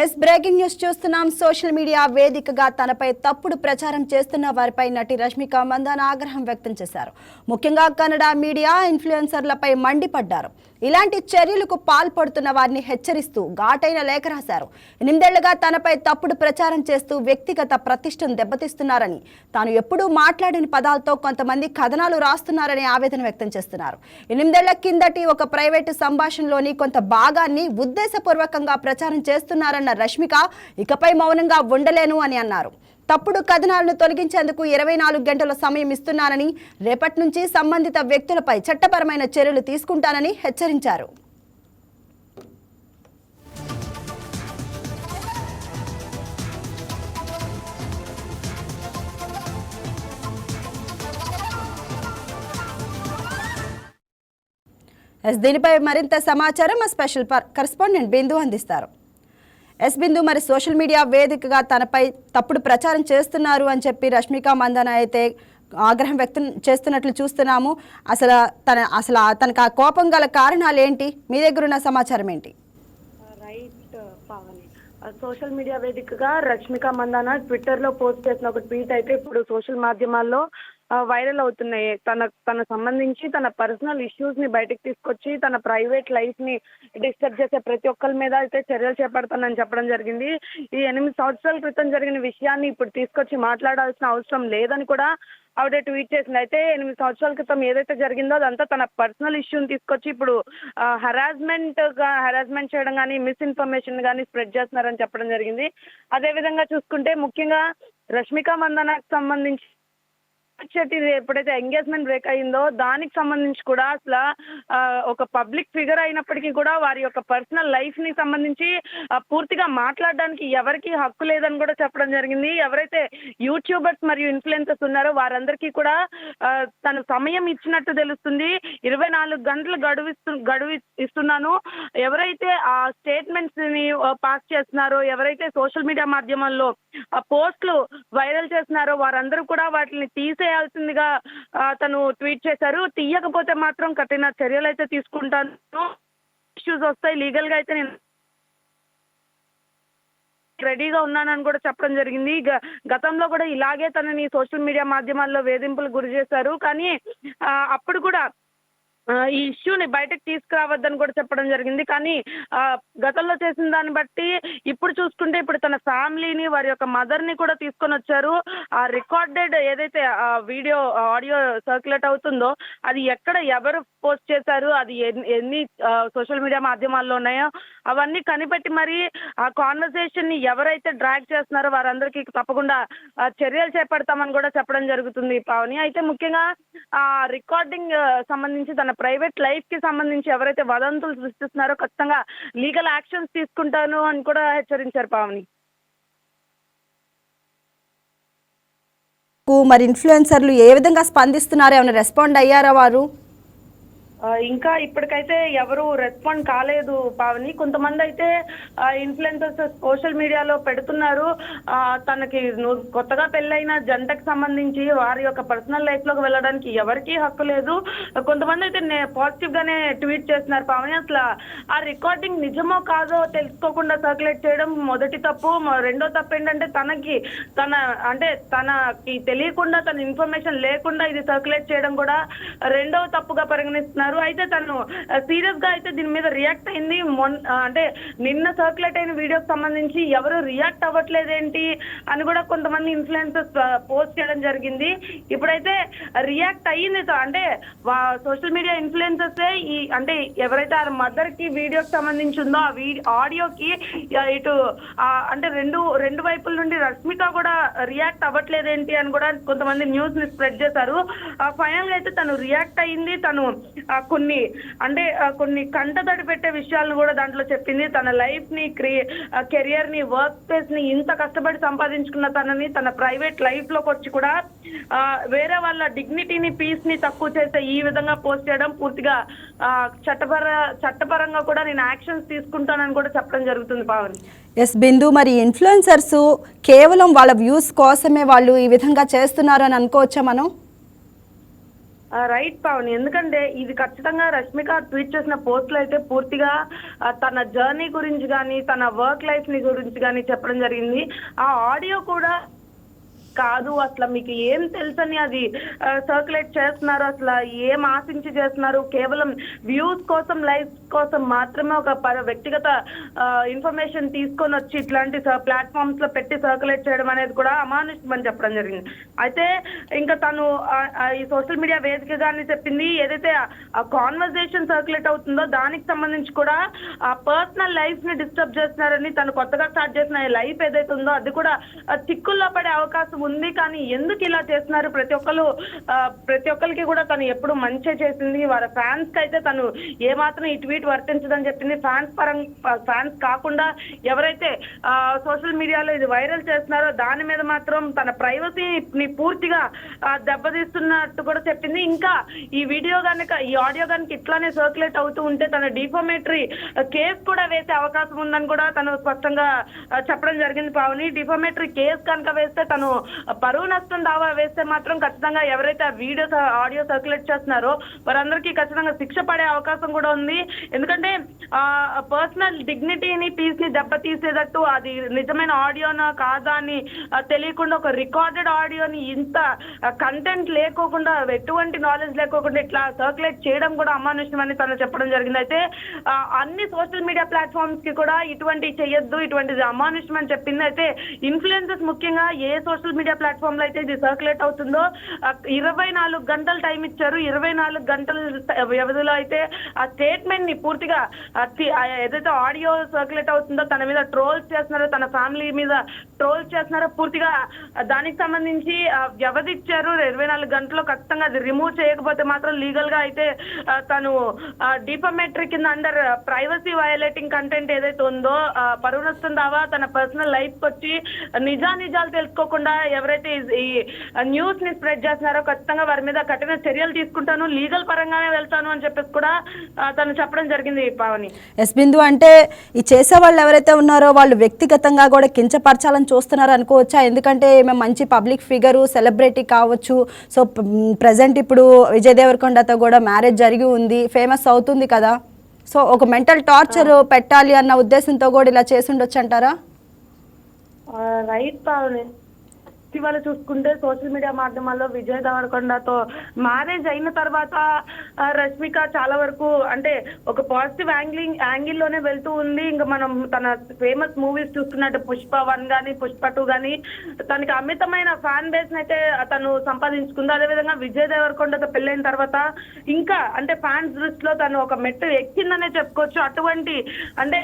Yes breaking news చూస్తున్నాం. Social media వేదికగా తనపై తప్పుడు ప్రచారం చేస్తున్న వారిపై నటి రష్మిక మందాన ఆగ్రహం వ్యక్తం చేశారు. ముఖ్యంగా కన్నడ మీడియా ఇన్ఫ్లుయెన్సర్లపై మండిపడ్డారు. ఇలాంటి చర్యలకు పాల్పడుతున్న వారిని హెచ్చరిస్తూ ఘాటైన లేఖ రాశారు. 8 ఏళ్లుగా తనపై తప్పుడు ప్రచారం చేస్తూ వ్యక్తిగత ప్రతిష్టను దెబ్బతీస్తున్నారని, తాను ఎప్పుడూ మాట్లాడని పదాలతో కొంతమంది కథనాలు రాస్తున్నారని ఆవేదన వ్యక్తం చేస్తున్నారు. 8 ఏళ్ల కిందటి ఒక ప్రైవేటు సంభాషణలోని కొంత భాగాన్ని ఉద్దేశపూర్వకంగా ప్రచారం చేస్తున్నారన్న రష్మిక ఇకపై మౌనంగా ఉండలేను అని అన్నారు. తప్పుడు కథనాలను తొలగించేందుకు 24 గంటల సమయం ఇస్తున్నానని, రేపటి నుంచి సంబంధిత వ్యక్తులపై చట్టపరమైన చర్యలు తీసుకుంటానని హెచ్చరించారు. దీనిపై మరింత సమాచారం మా స్పెషల్ కరెస్పాండెంట్ బిందు అందిస్తారు. బిందు, మరి సోషల్ మీడియా వేదికగా తనపై తప్పుడు ప్రచారం చేస్తున్నారు అని చెప్పి రష్మిక మందాన అయితే ఆగ్రహం వ్యక్తం చేస్తున్నట్లు చూస్తున్నాము. తనకు ఆ కోపం గల కారణాలు ఏంటి? మీ దగ్గర ఉన్న సమాచారం ఏంటి? రైట్ పావని, సోషల్ మీడియా వేదికగా రష్మిక మందాన ట్విట్టర్ లో పోస్ట్ చేసిన ఒక ట్వీట్ అయితే ఇప్పుడు సోషల్ మాధ్యమాల్లో వైరల్ అవుతున్నాయి. తన సంబంధించి తన పర్సనల్ ఇష్యూస్ ని బయటకు తీసుకొచ్చి తన ప్రైవేట్ లైఫ్ ని డిస్టర్బ్ చేసే ప్రతి ఒక్కరి మీద అయితే చర్యలు చేపడతానని చెప్పడం జరిగింది. ఈ 8 సంవత్సరాల క్రితం జరిగిన విషయాన్ని ఇప్పుడు తీసుకొచ్చి మాట్లాడాల్సిన అవసరం లేదని కూడా ఆవిడ ట్వీట్ చేసింది. అయితే 8 సంవత్సరాల క్రితం ఏదైతే జరిగిందో అదంతా తన పర్సనల్ ఇష్యూని తీసుకొచ్చి ఇప్పుడు హెరాస్మెంట్ చేయడం కానీ, మిస్ఇన్ఫర్మేషన్ కానీ స్ప్రెడ్ చేస్తున్నారని చెప్పడం జరిగింది. అదేవిధంగా చూసుకుంటే ముఖ్యంగా రష్మిక మందానకు సంబంధించి ఎప్పుడైతే ఎంగేజ్మెంట్ బ్రేక్ అయిందో దానికి సంబంధించి కూడా అసలు ఒక పబ్లిక్ ఫిగర్ అయినప్పటికీ కూడా వారి యొక్క పర్సనల్ లైఫ్ ని సంబంధించి పూర్తిగా మాట్లాడడానికి ఎవరికి హక్కు లేదని కూడా చెప్పడం జరిగింది. ఎవరైతే యూట్యూబర్స్ మరియు ఇన్ఫ్లుయెన్సర్స్ ఉన్నారో వారందరికీ కూడా తన సమయం ఇచ్చినట్టు తెలుస్తుంది. 24 గంటలు గడువు ఇస్తున్నాను. ఎవరైతే ఆ స్టేట్మెంట్స్ ని పాస్ చేస్తున్నారో, ఎవరైతే సోషల్ మీడియా మాధ్యమాల్లో పోస్టులు వైరల్ చేస్తున్నారో వారందరూ కూడా వాటిని తీసేయాల్సిందిగా తను ట్వీట్ చేశారు. తీయకపోతే మాత్రం కఠిన చర్యలు అయితే తీసుకుంటాను. ఇష్యూస్ వస్తాయి, లీగల్ గా అయితే నేను రెడీగా ఉన్నానని కూడా చెప్పడం జరిగింది. గతంలో కూడా ఇలాగే తనని సోషల్ మీడియా మాధ్యమాల్లో వేధింపులకు గురి చేశారు. కానీ అప్పుడు కూడా ఈ ఇష్యూని బయటకు తీసుకురావద్దని కూడా చెప్పడం జరిగింది. కానీ గతంలో చేసిన దాన్ని బట్టి ఇప్పుడు చూసుకుంటే ఇప్పుడు తన ఫ్యామిలీని, వారి యొక్క మదర్ని కూడా తీసుకొని వచ్చారు. ఆ రికార్డెడ్ ఏదైతే ఆడియో సర్క్యులేట్ అవుతుందో అది ఎవరు పోస్ట్ చేశారు, అది ఎన్ని సోషల్ మీడియా మాధ్యమాల్లో ఉన్నాయో అవన్నీ కనిపెట్టి మరి ఆ కాన్వర్సేషన్ ని ఎవరైతే డ్రాగ్ చేస్తున్నారో వారందరికీ తప్పకుండా చర్యలు చేపడతామని కూడా చెప్పడం జరుగుతుంది పావని. అయితే ముఖ్యంగా ఆ రికార్డింగ్ సంబంధించి తన ప్రైవేట్ లైఫ్ కి సంబంధించి ఎవరైతే వదంతులు సృష్టిస్తున్నారో ఖచ్చితంగా లీగల్ యాక్షన్స్ తీసుకుంటాను అని కూడా హెచ్చరించారు పావని. మరి ఇన్ఫ్లుయెన్సర్లు ఏ విధంగా స్పందిస్తున్నారు? ఏమైనా రెస్పాండ్ అయ్యారా వారు? ఇంకా ఇప్పటికైతే ఎవరు రెస్పాండ్ కాలేదు పావని. కొంతమంది అయితే ఇన్ఫ్లుయెన్సర్స్ సోషల్ మీడియాలో పెడుతున్నారు. తనకి కొత్తగా పెళ్ళైన జంటకు సంబంధించి వారి యొక్క పర్సనల్ లైఫ్ లోకి వెళ్ళడానికి ఎవరికీ హక్కు లేదు. కొంతమంది అయితే పాజిటివ్ గానే ట్వీట్ చేస్తున్నారు పావని. అసలు ఆ రికార్డింగ్ నిజమో కాదో తెలుసుకోకుండా సర్క్యులేట్ చేయడం మొదటి తప్పు. రెండో తప్పు ఏంటంటే తనకి తెలియకుండా, తన ఇన్ఫర్మేషన్ లేకుండా ఇది సర్క్యులేట్ చేయడం కూడా రెండవ తప్పుగా పరిగణిస్తున్నారు. అయితే తను సీరియస్ గా అయితే దీని మీద రియాక్ట్ అయింది. అంటే నిన్న సర్క్యులేట్ అయిన వీడియోకి సంబంధించి ఎవరు రియాక్ట్ అవ్వట్లేదేంటి అని కూడా కొంతమంది ఇన్ఫ్లుయెన్సర్స్ పోస్ట్ చేయడం జరిగింది. ఇప్పుడైతే రియాక్ట్ అయ్యింది. అంటే సోషల్ మీడియా ఇన్ఫ్లుయెన్సర్స్ అంటే ఎవరైతే ఆ మదర్ కి వీడియోకి సంబంధించి ఉందో ఆ ఆడియోకి ఇటు అంటే రెండు వైపుల నుండి రష్మిక కూడా రియాక్ట్ అవ్వట్లేదేంటి అని కూడా కొంతమంది న్యూస్ ని స్ప్రెడ్ చేశారు. ఫైనల్ గా అయితే తను రియాక్ట్ అయ్యింది. తను కొన్ని కంటతడి పెట్టే విషయాలను కూడా దాంట్లో చెప్పింది. తన లైఫ్ ని, కెరియర్ ని, వర్క్ స్పేస్ ని ఇంత కష్టపడి సంపాదించుకున్న తనని తన ప్రైవేట్ లైఫ్ లోకి వచ్చి కూడా వేరే వాళ్ళ డిగ్నిటీని, పీస్ ని తక్కువ చేసే ఈ విధంగా పోస్ట్ చేయడం పూర్తిగా చట్టపరంగా కూడా నేను యాక్షన్స్ తీసుకుంటానని కూడా చెప్పడం జరుగుతుంది పావని. బిందు, మరి ఇన్ఫ్లుయెన్సర్స్ కేవలం వాళ్ళ వ్యూస్ కోసమే వాళ్ళు ఈ విధంగా చేస్తున్నారు అని అనుకోవచ్చా మనం? రైట్ పావని, ఎందుకంటే ఇది ఖచ్చితంగా రష్మిక ట్వీట్ చేసిన పోస్ట్లో అయితే పూర్తిగా తన జర్నీ గురించి కానీ తన వర్క్ లైఫ్ ని గురించి కానీ చెప్పడం జరిగింది. ఆ ఆడియో కూడా కాదు, అసలు మీకు ఏం తెలుసని అది సర్క్యులేట్ చేస్తున్నారు, అసలు ఏం ఆశించి చేస్తున్నారు, కేవలం వ్యూస్ కోసం లైక్స్ కోసం మాత్రమే ఒక వ్యక్తిగత ఇన్ఫర్మేషన్ తీసుకొని వచ్చి ఇట్లాంటి ప్లాట్ఫామ్స్ లో పెట్టి సర్క్యులేట్ చేయడం అనేది కూడా అమానుషం అని చెప్పడం జరిగింది. అయితే ఇంకా తను ఈ సోషల్ మీడియా వేదికగానే చెప్పింది, ఏదైతే ఆ కాన్వర్సేషన్ సర్క్యులేట్ అవుతుందో దానికి సంబంధించి కూడా ఆ పర్సనల్ లైఫ్ ని డిస్టర్బ్ చేస్తున్నారని, తను కొత్తగా స్టార్ట్ చేసిన లైఫ్ ఏదైతే ఉందో అది కూడా చిక్కుల్లో పడే అవకాశం ఉంది. కానీ ఎందుకు ఇలా చేస్తున్నారు, ప్రతి ఒక్కరికి కూడా తను ఎప్పుడు మంచి చేసింది, వాళ్ళ ఫ్యాన్స్ కి అయితే తను ఏమాత్రం ఈ ట్వీట్ వర్తించదని చెప్పింది. ఫ్యాన్స్ కాకుండా ఎవరైతే సోషల్ మీడియాలో ఇది వైరల్ చేస్తున్నారో దాని మీద మాత్రం తన ప్రైవసీని పూర్తిగా దెబ్బతీస్తున్నట్టు కూడా చెప్పింది. ఇంకా ఈ వీడియో కనుక, ఈ ఆడియో కనుక ఇట్లానే సర్క్యులేట్ అవుతూ ఉంటే తన డిఫామేటరీ కేసు కూడా వేసే అవకాశం ఉందని కూడా తను స్పష్టంగా చెప్పడం జరిగింది. పావని, డిఫామేటరీ కేసు కనుక వేస్తే తను పరువు నష్టం దావా వేస్తే మాత్రం ఖచ్చితంగా ఎవరైతే ఆ వీడియో ఆడియో సర్క్యులేట్ చేస్తున్నారో వారందరికీ ఖచ్చితంగా శిక్ష పడే అవకాశం కూడా ఉంది. ఎందుకంటే పర్సనల్ డిగ్నిటీని పీస్ ని దెబ్బతీసేటట్టు అది నిజమైన ఆడియోనా కాదా అని తెలియకుండా ఒక రికార్డెడ్ ఆడియోని ఇంత కంటెంట్ లేకోకుండా, ఎటువంటి నాలెడ్జ్ లేకోకుండా ఇట్లా సర్క్యులేట్ చేయడం కూడా అమానుషం అని తను చెప్పడం జరిగింది. అయితే అన్ని సోషల్ మీడియా ప్లాట్ఫామ్స్ కి కూడా ఇటువంటి చేయొద్దు, ఇటువంటిది అమానుషం అని చెప్పింది. అయితే ఇన్ఫ్లుయెన్సర్స్ ముఖ్యంగా ఏ సోషల్ మీడియా ప్లాట్ఫామ్ లో అయితే ఇది సర్క్యులేట్ అవుతుందో 24 గంటలు టైం ఇచ్చారు. 24 గంటల వ్యవధిలో అయితే ఆ స్టేట్మెంట్ ని పూర్తిగా ఏదైతే ఆడియో సర్క్యులేట్ అవుతుందో తన మీద ట్రోల్స్ చేస్తున్నారో, తన ఫ్యామిలీ మీద ట్రోల్స్ చేస్తున్నారో పూర్తిగా దానికి సంబంధించి వ్యవధి ఇచ్చారు. 24 గంటల్లో ఖచ్చితంగా అది రిమూవ్ చేయకపోతే మాత్రం లీగల్ గా అయితే తను డిఫామేటరీ కింద అండర్ ప్రైవసీ వయలేటింగ్ కంటెంట్ ఏదైతే ఉందో పరువు నష్టం దావా తన పర్సనల్ లైఫ్ కి వచ్చి నిజాలు తెలుసుకోకుండా ఎవరైతే ఈ న్యూస్ ని స్ప్రెడ్ చేస్తున్నారో ఖచ్చితంగా వారి మీద కఠిన చర్యలు తీసుకుంటాను, లీగల్ పరంగానే వెళ్తాను అని చెప్పేసి కూడా తను చెప్పడం జరిగింది. పావని, ఎస్ బిందు, అంటే ఈ చేసే వాళ్ళు ఎవరైతే ఉన్నారో వాళ్ళు వ్యక్తిగతంగా కూడా కించపరచాలని చూస్తున్నారు అనుకోవచ్చా? ఎందుకంటే మేము మంచి పబ్లిక్ ఫిగరు, సెలబ్రిటీ కావచ్చు. సో ప్రజెంట్ ఇప్పుడు విజయ్ దేవరకొండతో కూడా మ్యారేజ్ జరిగి ఉంది, ఫేమస్ అవుతుంది కదా. సో ఒక మెంటల్ టార్చర్ పెట్టాలి అన్న ఉద్దేశంతో కూడా ఇలా చేసి ఉండొచ్చు అంటారా? రైట్ పావని, ఇవాళ చూసుకుంటే సోషల్ మీడియా మాధ్యమాల్లో విజయ్ దేవరకొండతో మ్యారేజ్ అయిన తర్వాత రష్మిక చాలా వరకు అంటే ఒక పాజిటివ్ యాంగిల్లోనే వెళ్తూ ఉంది. ఇంకా మనం తన ఫేమస్ మూవీస్ చూసుకున్నట్టు పుష్ప 1 కానీ పుష్ప 2 కానీ తనకి అమితమైన ఫ్యాన్ బేస్ అయితే తను సంపాదించుకుంది. అదేవిధంగా విజయ్ దేవరకొండతో పెళ్ళైన తర్వాత ఇంకా అంటే ఫ్యాన్స్ దృష్టిలో తను ఒక మెట్టు ఎక్కిందనే చెప్పుకోవచ్చు. అటువంటి అంటే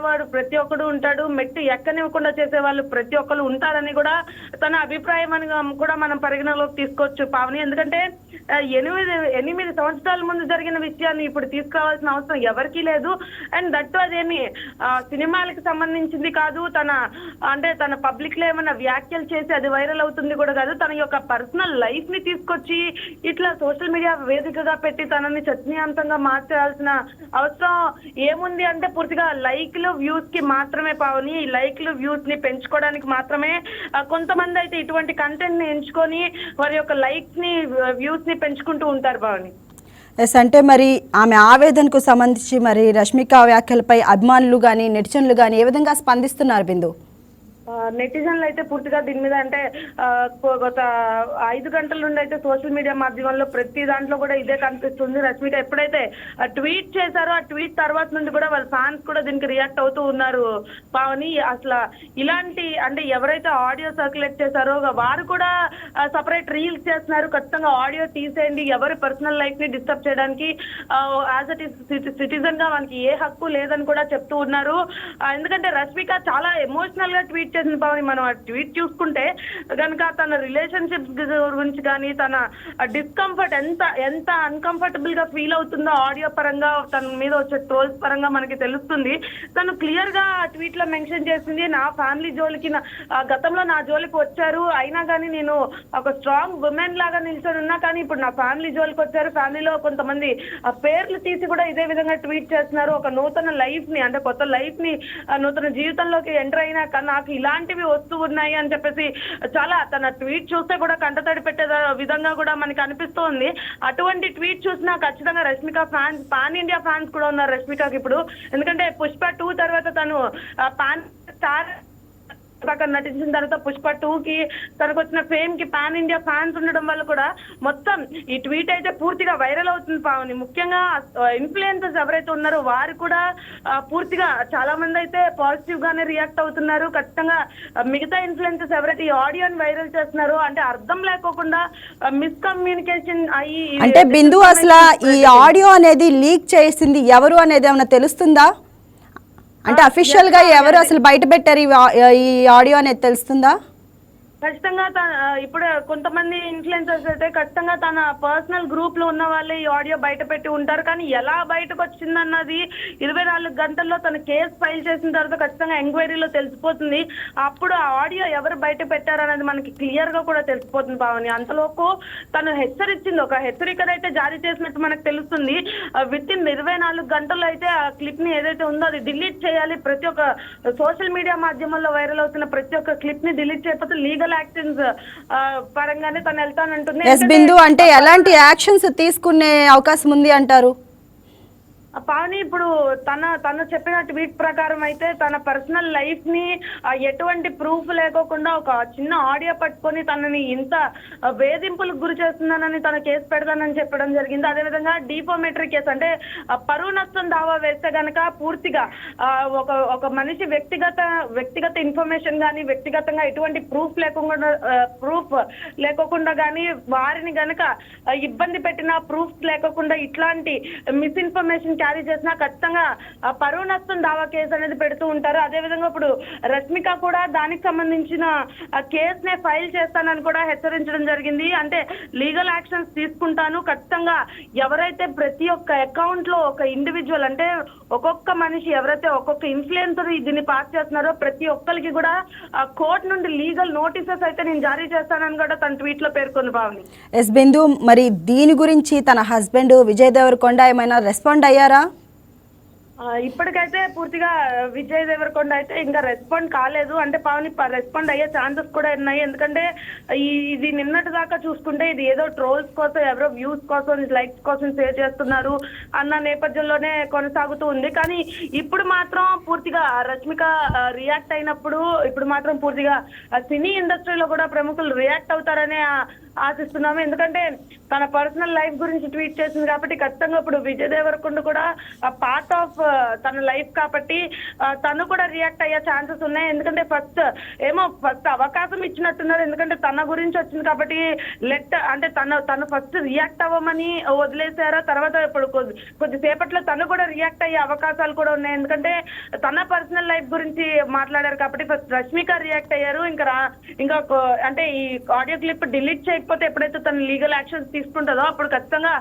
వాడు ప్రతి ఒక్కడు ఉంటాడు, మెట్టు ఎక్కనివ్వకుండా చేసే వాళ్ళు ప్రతి ఒక్కరు ఉంటారని కూడా తన అభిప్రాయం అని కూడా మనం పరిగణలోకి తీసుకోవచ్చు. పావని, ఎందుకంటే 8 సంవత్సరాల ముందు జరిగిన విషయాన్ని ఇప్పుడు తీసుకురావాల్సిన అవసరం ఎవరికీ లేదు. అండ్ దట్టు అదేమి సినిమాలకు సంబంధించింది కాదు, తన పబ్లిక్ లో ఏమైనా వ్యాఖ్యలు చేసి అది వైరల్ అవుతుంది కూడా కాదు. తన యొక్క పర్సనల్ లైఫ్ ని తీసుకొచ్చి ఇట్లా సోషల్ మీడియా వేదికగా పెట్టి తనని చర్చనీయాంశంగా మార్చాల్సిన అవసరం ఏముంది అంటే పూర్తిగా లైక్లు వ్యూస్ కి మాత్రమే. పావని, ఈ లైక్లు వ్యూస్ ని పెంచుకోవడానికి మాత్రమే కొంతమంది అయితే ఇటువంటి కంటెంట్ ని ఎంచుకొని వారి యొక్క లైక్స్ ని వ్యూస్ ని పెంచుకుంటూ ఉంటారు. పావని, ఎస్, అంటే మరి ఆమె ఆవేదనకు సంబంధించి మరి రష్మిక వ్యాఖ్యలపై అభిమానులు కానీ నెటిజన్లు కానీ ఏ విధంగా స్పందిస్తున్నారు బిందు? నెటిజన్లు అయితే పూర్తిగా దీని మీద అంటే గత 5 గంటల నుండి అయితే సోషల్ మీడియా మాధ్యమంలో ప్రతి దాంట్లో కూడా ఇదే కనిపిస్తుంది. రష్మిక ఎప్పుడైతే ట్వీట్ చేశారో ఆ ట్వీట్ తర్వాత నుండి కూడా వాళ్ళ ఫ్యాన్స్ కూడా దీనికి రియాక్ట్ అవుతూ ఉన్నారు. పావని, అసలు ఇలాంటి అంటే ఎవరైతే ఆడియో సర్క్యులేట్ చేశారో వారు కూడా సపరేట్ రీల్స్ చేస్తున్నారు. ఖచ్చితంగా ఆడియో తీసేయండి, ఎవరి పర్సనల్ లైఫ్ ని డిస్టర్బ్ చేయడానికి యాజ్ సిటిజన్ గా మనకి ఏ హక్కు లేదని కూడా చెప్తూ ఉన్నారు. ఎందుకంటే రష్మిక చాలా ఎమోషనల్ గా ట్వీట్ చేసిన పావని, మనం ఆ ట్వీట్ చూసుకుంటే కనుక తన రిలేషన్షిప్ గురించి కానీ తన డిస్కంఫర్ట్ ఎంత అన్కంఫర్టబుల్ గా ఫీల్ అవుతుందో ఆడియో పరంగా తన మీద వచ్చే ట్రోల్స్ పరంగా మనకి తెలుస్తుంది. తను క్లియర్ గా ఆ ట్వీట్ లో మెన్షన్ చేసింది, నా ఫ్యామిలీ జోలికి గతంలో నా జోలికి వచ్చారు, అయినా కానీ నేను ఒక స్ట్రాంగ్ ఉమెన్ లాగా నిల్చొని ఉన్నా, కానీ ఇప్పుడు నా ఫ్యామిలీ జోలికి వచ్చారు, ఫ్యామిలీలో కొంతమంది పేర్లు తీసి కూడా ఇదే విధంగా ట్వీట్ చేస్తున్నారు. ఒక నూతన లైఫ్ ని అంటే కొత్త లైఫ్ ని నూతన జీవితంలోకి ఎంటర్ అయినాక నాకు ఇలాంటివి వస్తూ ఉన్నాయి అని చెప్పేసి చాలా తన ట్వీట్ చూస్తే కూడా కంటతడి పెట్టే విధంగా కూడా మనకి అనిపిస్తోంది. అటువంటి ట్వీట్ చూసినా ఖచ్చితంగా Rashmika fans, pan India fans కూడా ఉన్నారు రష్మికకి ఇప్పుడు. ఎందుకంటే పుష్ప 2 తర్వాత తను పాన్ స్టార్ నటించిన తర్వాత పుష్ప 2కి తనకు వచ్చిన ఫేమ్ కి పాన్ ఇండియా ఫ్యాన్స్ ఉండడం వల్ల కూడా మొత్తం ఈ ట్వీట్ అయితే పూర్తిగా వైరల్ అవుతుంది పావని. ముఖ్యంగా ఇన్ఫ్లుయెన్సర్స్ ఎవరైతే ఉన్నారో వారు కూడా పూర్తిగా చాలా మంది అయితే పాజిటివ్ గానే రియాక్ట్ అవుతున్నారు. ఖచ్చితంగా మిగతా ఇన్ఫ్లుయెన్సర్స్ ఎవరైతే ఈ ఆడియోని వైరల్ చేస్తున్నారో అంటే అర్థం లేకోకుండా మిస్కమ్యూనికేషన్ అయ్యి, అంటే బిందు అసలు ఈ ఆడియో అనేది లీక్ చేసింది ఎవరు అనేది ఏమైనా తెలుస్తుందా? అంటే అఫీషియల్ గా ఎవరు అసలు బయట పెట్టారు ఈ ఆడియో అనేది తెలుస్తుందా? ఖచ్చితంగా ఇప్పుడు కొంతమంది ఇన్ఫ్లుయెన్సర్స్ అయితే ఖచ్చితంగా తన పర్సనల్ గ్రూప్ లో ఉన్న వాళ్ళే ఈ ఆడియో బయట పెట్టి ఉంటారు. కానీ ఎలా బయటకు వచ్చిందన్నది 24 గంటల్లో తన కేసు ఫైల్ చేసిన తర్వాత ఖచ్చితంగా ఎంక్వైరీలో తెలిసిపోతుంది. అప్పుడు ఆ ఆడియో ఎవరు బయట పెట్టారనేది మనకి క్లియర్ గా కూడా తెలిసిపోతుంది పావని. అంతలోపు తను హెచ్చరించింది, ఒక హెచ్చరికనైతే జారీ చేసినట్టు మనకు తెలుస్తుంది. విత్ ఇన్ 24 గంటల్లో అయితే ఆ క్లిప్ ని ఏదైతే ఉందో అది డిలీట్ చేయాలి. ప్రతి ఒక్క సోషల్ మీడియా మాధ్యమాల్లో వైరల్ అవుతున్న ప్రతి ఒక్క క్లిప్ ని డిలీట్ చేయకపోతే లీగల్ యాక్షన్స్ పరంగానే తను వెళ్తానంటుంది. ఎస్ బిందు, అంటే ఎలాంటి యాక్షన్స్ తీసుకునే అవకాశం ఉంది అంటారు? పావని ఇప్పుడు తను చెప్పిన ట్వీట్ ప్రకారం అయితే తన పర్సనల్ లైఫ్ ని ఎటువంటి ప్రూఫ్ లేకోకుండా ఒక చిన్న ఆడియో పట్టుకొని తనని ఇంత వేధింపులకు గురి చేస్తున్నానని తన కేసు పెడతానని చెప్పడం జరిగింది. అదేవిధంగా డిఫామేటరీ కేసు అంటే పరువు నష్టం దావా వేస్తే గనక పూర్తిగా ఒక మనిషి వ్యక్తిగత ఇన్ఫర్మేషన్ కానీ వ్యక్తిగతంగా ఎటువంటి ప్రూఫ్ లేకోకుండా కానీ వారిని గనక ఇబ్బంది పెట్టిన ప్రూఫ్ లేకోకుండా ఇట్లాంటి మిస్ఇన్ఫర్మేషన్ క్యారీ చేసినా ఖచ్చితంగా పరువు నష్టం దావా కేసు అనేది పెడుతూ ఉంటారు. అదేవిధంగా ఇప్పుడు రష్మిక కూడా దానికి సంబంధించిన కేసునే ఫైల్ చేస్తానని కూడా హెచ్చరించడం జరిగింది. అంటే లీగల్ యాక్షన్స్ తీసుకుంటాను ఖచ్చితంగా. ఎవరైతే ప్రతి ఒక్క అకౌంట్ లో ఒక ఇండివిజువల్ అంటే ఒక్కొక్క మనిషి ఎవరైతే ఒక్కొక్క ఇన్ఫ్లుయెన్సర్ దీన్ని పాస్ చేస్తున్నారో ప్రతి ఒక్కరికి కూడా కోర్టు నుండి లీగల్ నోటీసెస్ అయితే నేను జారీ చేస్తానని కూడా తన ట్వీట్ లో పేర్కొంది భావని. ఎస్ బిందు, మరి దీని గురించి తన హస్బెండ్ విజయ్ దేవరకొండ ఏమైనా రెస్పాండ్ అయ్యారా? ఇప్పటికైతే పూర్తిగా విజయ్ దేవరకొండ అయితే ఇంకా రెస్పాండ్ కాలేదు. అంటే పావని రెస్పాండ్ అయ్యే ఛాన్సెస్ కూడా ఉన్నాయి. ఎందుకంటే ఇది నిన్నటి దాకా చూసుకుంటే ఇది ఏదో ట్రోల్స్ కోసం, ఎవరో వ్యూస్ కోసం, లైక్స్ కోసం షేర్ చేస్తున్నారు అన్న నేపథ్యంలోనే కొనసాగుతూ ఉంది. కానీ ఇప్పుడు మాత్రం పూర్తిగా రష్మిక రియాక్ట్ అయినప్పుడు ఇప్పుడు మాత్రం పూర్తిగా సినీ ఇండస్ట్రీలో కూడా ప్రముఖులు రియాక్ట్ అవుతారనే ఆశిస్తున్నాము. ఎందుకంటే తన పర్సనల్ లైఫ్ గురించి ట్వీట్ చేసింది కాబట్టి ఖచ్చితంగా ఇప్పుడు విజయ్ దేవరకొండ కూడా పార్ట్ ఆఫ్ తన లైఫ్ కాబట్టి తను కూడా రియాక్ట్ అయ్యే ఛాన్సెస్ ఉన్నాయి. ఎందుకంటే ఫస్ట్ అవకాశం ఇచ్చినట్టున్నారు. ఎందుకంటే తన గురించి వచ్చింది కాబట్టి అంటే తను ఫస్ట్ రియాక్ట్ అవ్వమని వదిలేశారా, తర్వాత ఇప్పుడు కొద్దిసేపట్లో తను కూడా రియాక్ట్ అయ్యే అవకాశాలు కూడా ఉన్నాయి. ఎందుకంటే తన పర్సనల్ లైఫ్ గురించి మాట్లాడారు కాబట్టి ఫస్ట్ రష్మిక రియాక్ట్ అయ్యారు. ఇంకా అంటే ఈ ఆడియో క్లిప్ డిలీట్ చేయకపోతే ఎప్పుడైతే తను లీగల్ యాక్షన్స్ తీసుకుంటుందో అప్పుడు ఖచ్చితంగా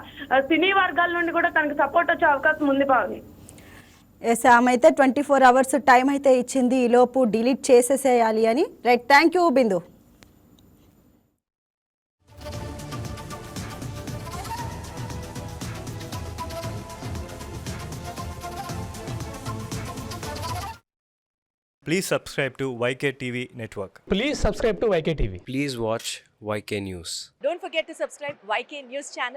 సినీ వర్గాల నుండి కూడా తనకు సపోర్ట్ వచ్చే అవకాశం ఉంది భావని. ఎస్, ఆమె అయితే 24 అవర్స్ టైం అయితే ఇచ్చింది, ఈలోపు డిలీట్ చేసేసేయాలి అని. Right, thank you Bindu. Please subscribe to YK TV Network. Please subscribe to YK TV. Please watch YK News. Don't forget to subscribe YK News channel